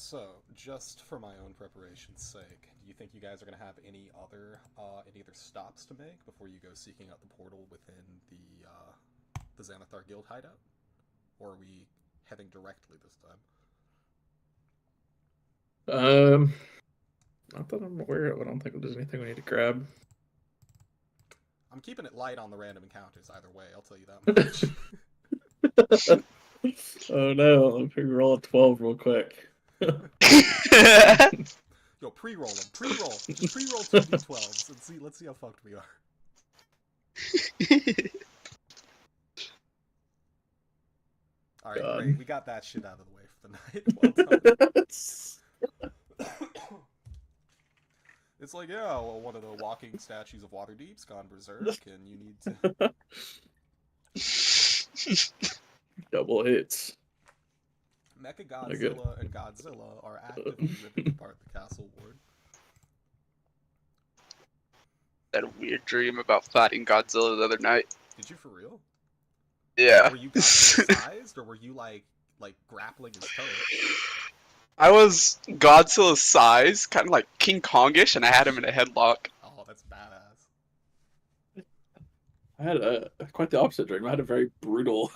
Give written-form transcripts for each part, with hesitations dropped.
So, just for my own preparation's sake, do you think you guys are going to have any other stops to make before you go seeking out the portal within the Xanathar Guild hideout? Or are we heading directly this time? Not that I'm aware of. I don't think there's anything we need to grab. I'm keeping it light on the random encounters either way, I'll tell you that much. Oh no, let me roll a 12 real quick. Yo, pre-roll them. Pre-roll. Pre-roll 2d12s and let's see how fucked we are. Alright, great. We got that shit out of the way for the night. Well done. It's like, yeah, well, one of the walking statues of Waterdeep's gone berserk, and you need to... Double hits. Mecha Godzilla and Godzilla are actively ripping apart the castle ward. I had a weird dream about fighting Godzilla the other night. Did you for real? Yeah. Were you Godzilla-sized, or were you like grappling his toes? I was Godzilla's size, kind of like King Kongish, and I had him in a headlock. Oh, that's badass. I had quite the opposite dream. I had a very brutal,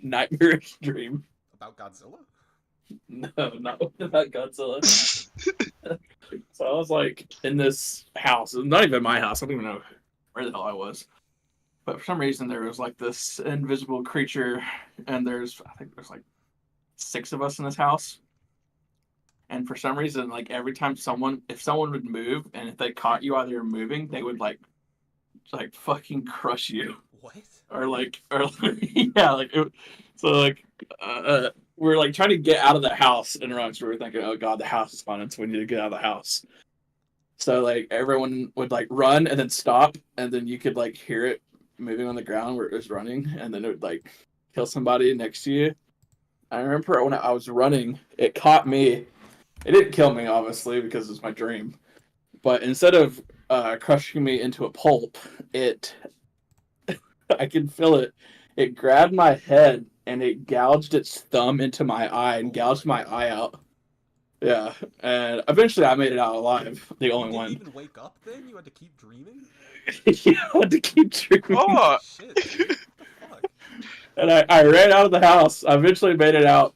nightmarish dream. About Godzilla? No, not about Godzilla. So I was like in this house. It was not even my house. I don't even know where the hell I was. But for some reason there was like this invisible creature, and I think there's like 6 of us in this house. And for some reason, like every time if someone would move, and if they caught you while they were moving, they would like fucking crush you. What? Or yeah, like so like we're like trying to get out of the house in runs. We were thinking, oh god, the house is haunted, so we need to get out of the house. So like everyone would like run and then stop, and then you could like hear it moving on the ground where it was running, and then it would like kill somebody next to you. I remember when I was running, it caught me. It didn't kill me, obviously, because it was my dream. But instead of crushing me into a pulp, I can feel it. It grabbed my head and it gouged its thumb into my eye and gouged my eye out. Yeah, and eventually I made it out alive. The only one. You didn't even wake up then? You had to keep dreaming? Yeah, I had to keep dreaming. Oh shit, dude. What the fuck? And I ran out of the house. I eventually made it out.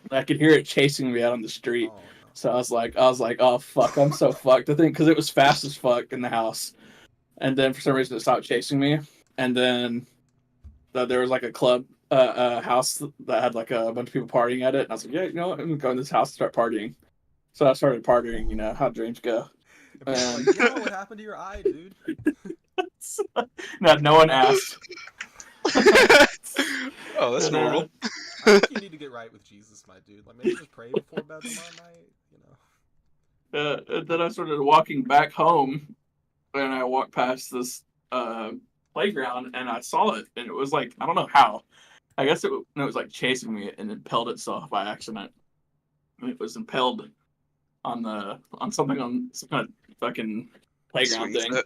I could hear it chasing me out on the street. Oh, no. So I was like, oh fuck, I'm so fucked. I think because it was fast as fuck in the house, and then for some reason it stopped chasing me. And then there was like a club house that had like a bunch of people partying at it, and I was like, yeah, you know what, I'm gonna go in this house and start partying. So I started partying. You know how dreams go. And like, yo, what happened to your eye, dude? No one asked. Oh, that's normal. I think you need to get right with Jesus, my dude. Like, maybe just pray before bed tomorrow night, you know. And then I started walking back home, and I walked past this playground, and I saw it, and it was like, I don't know how. I guess it was like chasing me and impaled itself by accident. It was impaled on some kind of fucking playground thing.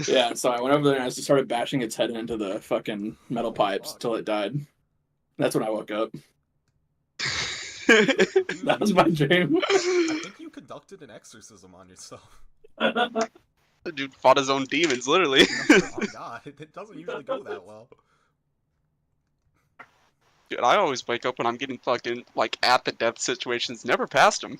Yeah, so I went over there and I just started bashing its head into the fucking metal pipes till it died. That's when I woke up. That was my dream. I think you conducted an exorcism on yourself. The dude fought his own demons, literally. Oh god, it doesn't usually go that well. Dude, I always wake up when I'm getting fucking, like, at the death situations, never past them.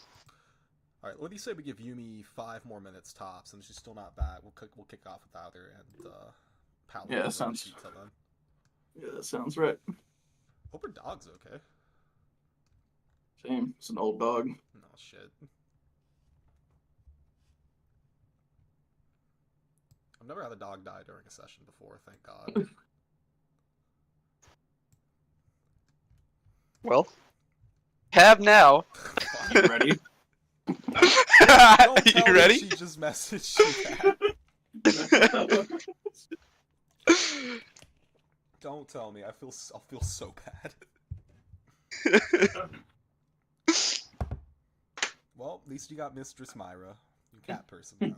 Alright, what do you say we give Yumi 5 more minutes tops, and she's still not back. We'll kick off with Outher and Paladin. Yeah, that sounds... Then. Yeah, that sounds right. Hope her dog's okay. Same. It's an old dog. No shit. I've never had a dog die during a session before, thank God. Well, have now. You ready? Don't tell you ready? She just messaged you that. Don't tell me. I'll feel so bad. Well, at least you got Mistress Myra, you cat person. Now.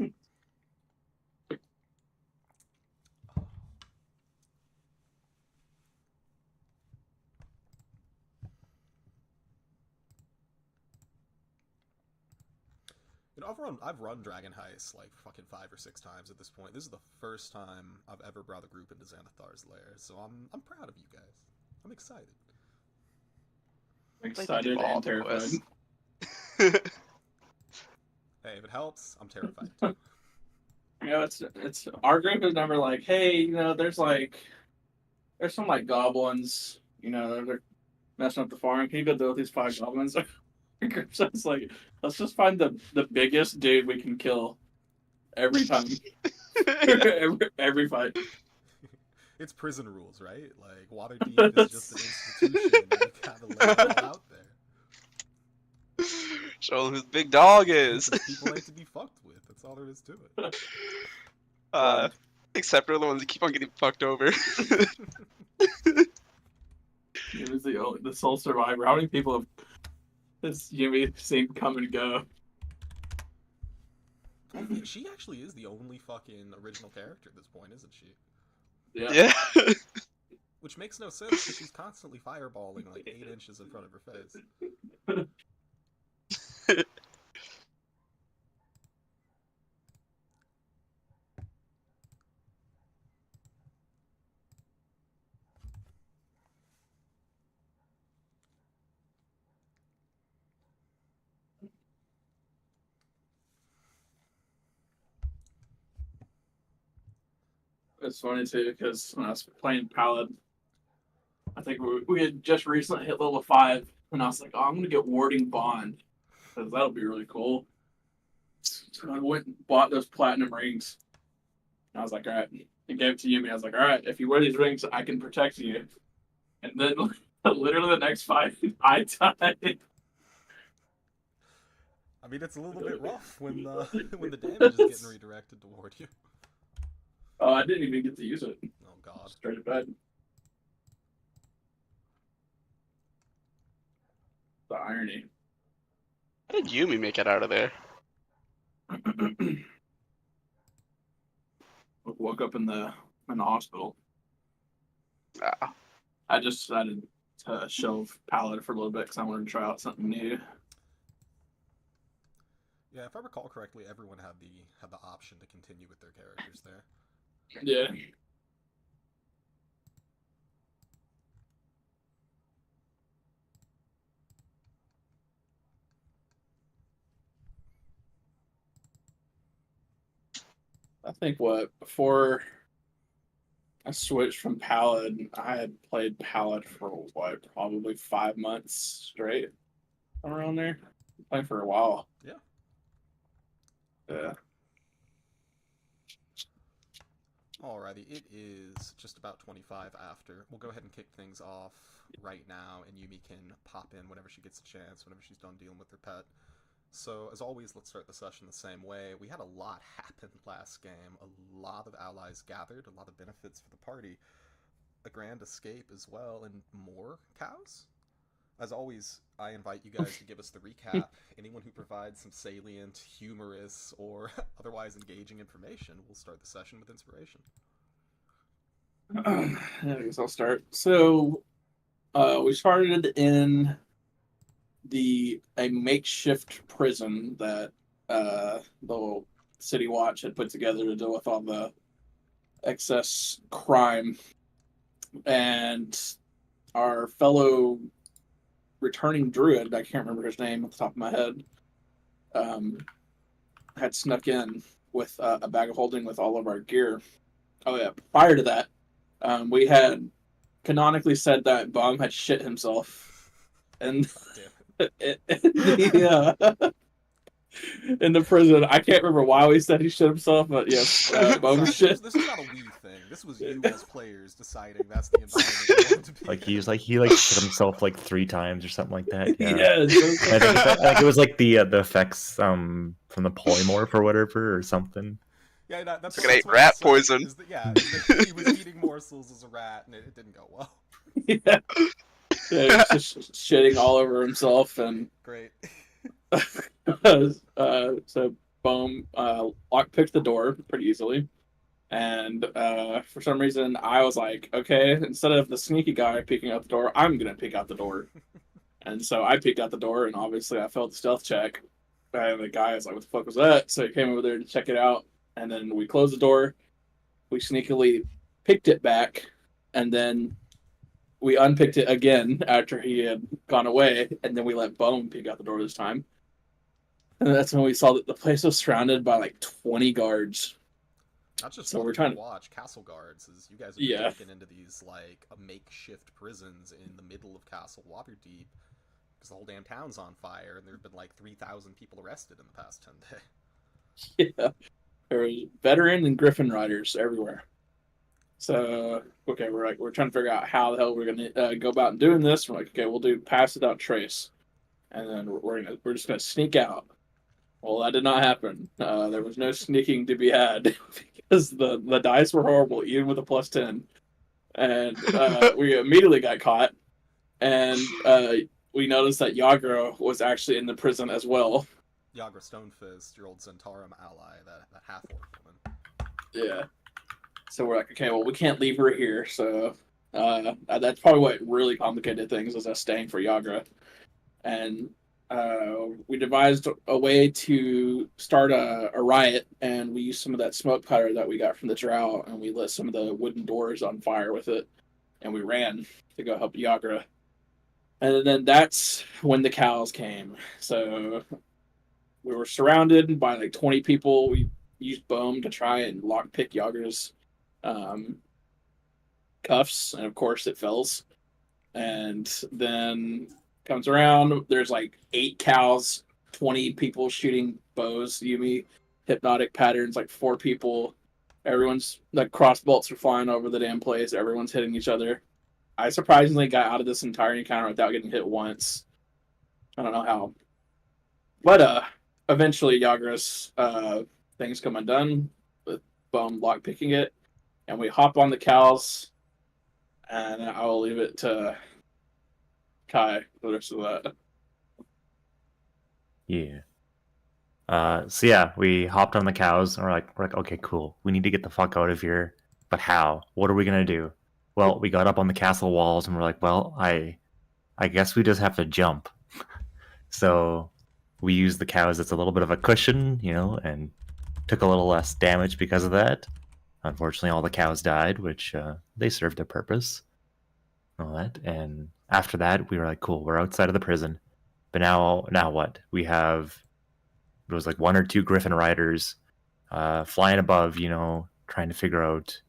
You know, I've run Dragon Heist like fucking 5 or 6 times at this point. This is the first time I've ever brought a group into Xanathar's Lair, so I'm proud of you guys. I'm excited. Excited and terrified. Hey, if it helps, I'm terrified too. You know, it's our group is never like, hey, you know, there's some like goblins, you know, they're messing up the farm. Can you go deal with these 5 goblins? Our group's just like, let's just find the biggest dude we can kill every time, every fight. It's prison rules, right? Like Waterdeep is just an institution, and you gotta lay it all out there. Show them who the big dog is. People ain't to be fucked with. That's all there is to it. Except for the ones that keep on getting fucked over. He was the sole survivor. How many people have this Yumi seen come and go? She actually is the only fucking original character at this point, isn't she? Yeah. Which makes no sense because she's constantly fireballing like 8 inches in front of her face. It's funny too because when I was playing Paladin, I think we had just recently hit level 5, and I was like, "Oh, I'm gonna get Warding Bond because that'll be really cool." So I went and bought those platinum rings. And I was like, "All right," and gave it to Yumi. I was like, "All right, if you wear these rings, I can protect you." And then literally the next fight, I died. I mean, it's a little bit rough when the damage is getting redirected toward you. Oh, I didn't even get to use it. Oh god. Straight to bed. The irony. How did Yumi make it out of there? Woke up in the hospital. Ah. I just decided to shelve Paladin for a little bit because I wanted to try out something new. Yeah, if I recall correctly, everyone had the option to continue with their characters there. Yeah. I think before I switched from Paladin, I had played Paladin for probably 5 months straight. Around there. Playing for a while. Yeah. Yeah. Alrighty, it is just about 25 after. We'll go ahead and kick things off right now, and Yumi can pop in whenever she gets a chance, whenever she's done dealing with her pet. So, as always, let's start the session the same way. We had a lot happen last game. A lot of allies gathered, a lot of benefits for the party. A grand escape as well, and more cows? As always, I invite you guys to give us the recap. Anyone who provides some salient, humorous, or otherwise engaging information will start the session with inspiration. I guess I'll start. So, we started in a makeshift prison that the City Watch had put together to deal with all the excess crime, and our fellow returning druid, I can't remember his name off the top of my head, had snuck in with a bag of holding with all of our gear. Oh yeah, prior to that, we had canonically said that Bum had shit himself, and in the prison. I can't remember why we said he shit himself, but yes, Bum shit. This is not a we thing. This was you as players deciding that's the environment you wanted to be. Like he shit himself like 3 times or something like that. Yeah. Yes. I think it was like the effects from the polymorph or whatever or something. Yeah, that's like an 8 rat poison. He was eating morsels as a rat, and it didn't go well. Yeah, he was just shitting all over himself, and great. So Boom picked the door pretty easily, and for some reason I was like, okay, instead of the sneaky guy peeking out the door, I'm gonna peek out the door. And so I peeked out the door, and obviously I failed the stealth check, And the guy was like, "What the fuck was that?" So he came over there to check it out, and then we closed the door. We sneakily picked it back, and then we unpicked it again after he had gone away, and then we let Bone peek out the door this time. And that's when we saw that the place was surrounded by like 20 guards. Not just So so we're trying to, watch castle guards, as you guys have been yeah, taken into these like a makeshift prisons in the middle of Castle Waterdeep because the whole damn town's on fire, and there have been like 3,000 people arrested in the past 10 days. yeah. There was veteran and Griffin riders everywhere. So okay, we're trying to figure out how the hell we're gonna go about doing this. We're like, okay, we'll do pass without trace, and then we're just gonna sneak out. Well, that did not happen. There was no sneaking to be had because the dice were horrible, even with a +10, and we immediately got caught. And we noticed that Yagro was actually in the prison as well. Yagra Stonefist, your old Zentarum ally, that half-orc woman. Yeah. So we're like, okay, well, we can't leave her here. So that's probably what really complicated things, was us staying for Yagra. And we devised a way to start a riot, and we used some of that smoke powder that we got from the drow, and we lit some of the wooden doors on fire with it, and we ran to go help Yagra. And then that's when the cows came. So we were surrounded by like 20 people. We used Bohm to try and lockpick Yagra's cuffs, and of course it fails. And then comes around, there's like 8 cows, 20 people shooting bows, Yumi, hypnotic patterns, like 4 people. Everyone's like crossbolts are flying over the damn place. Everyone's hitting each other. I surprisingly got out of this entire encounter without getting hit once. I don't know how. But eventually Yagra's things come undone with Bone lockpicking it, and we hop on the cows, and I will leave it to Kai for the rest of that. Yeah. So yeah, we hopped on the cows and we're like, okay, cool. We need to get the fuck out of here. But how? What are we gonna do? Well, we got up on the castle walls and we're like, well, I guess we just have to jump. So we used the cows as a little bit of a cushion, and took a little less damage because of that. Unfortunately, all the cows died, which they served their purpose. All that, and after that, we were like, cool, we're outside of the prison. But now what? We have, it was like 1 or 2 Griffin riders flying above, trying to figure out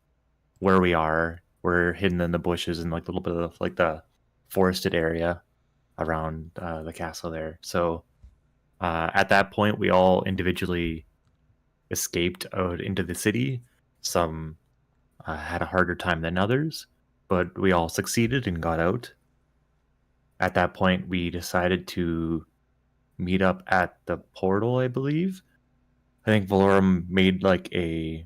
where we are. We're hidden in the bushes and like a little bit of like the forested area around the castle there. So at that point, we all individually escaped out into the city. Some had a harder time than others, but we all succeeded and got out. At that point, we decided to meet up at the portal, I believe. I think Valorum made like a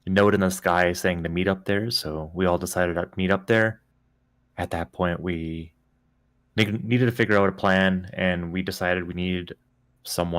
note in the sky saying to meet up there, so we all decided to meet up there. At that point, we needed to figure out a plan, and we decided we needed someone